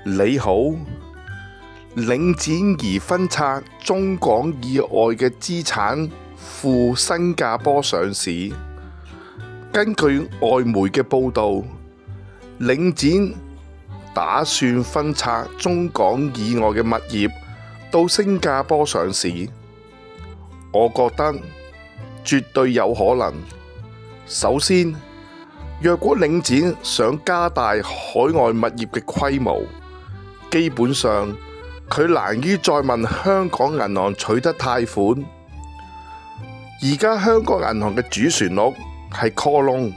你好，領展擬分拆中港以外嘅資產赴新加坡上市。根據外媒嘅報導，領展打算分拆中港以外嘅物業到新加坡上市。我覺得絕對有可能。首先，若果領展想加大海外物業嘅規模，基本上佢難於再問香港銀行取得貸款。而家香港銀行嘅主旋律係 call loan，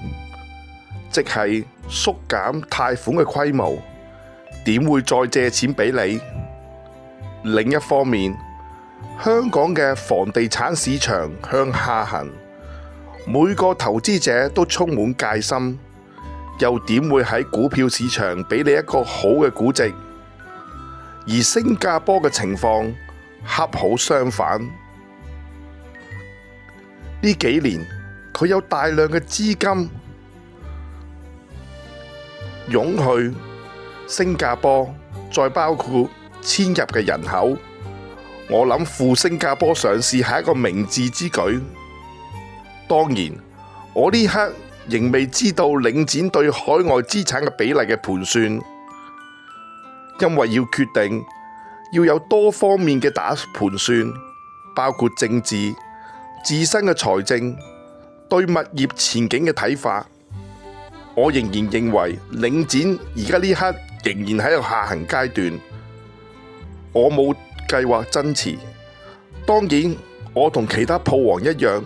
即係縮減貸款嘅規模，點會再借錢俾你？另一方面，香港嘅房地產市場向下行，每個投資者都充滿戒心，又點會喺股票市場俾你一個好嘅估值？而新加坡嘅情況恰好相反，呢幾年佢有大量嘅資金湧去新加坡，再包括遷入嘅人口，我諗赴新加坡上市係一個明智之舉。當然，我呢刻仍未知道領展對海外資產嘅比例嘅盤算。因為要決定，要有多方面嘅打盤算，包括政治、自身嘅財政、對物業前景嘅睇法。我仍然認為領展而家呢刻仍然喺度下行階段，我冇計劃增持。當然，我同其他鋪王一樣，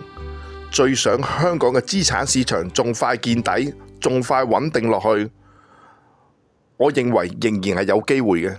最想香港嘅資產市場仲快見底，仲快穩定落去。我認為仍然係有機會嘅。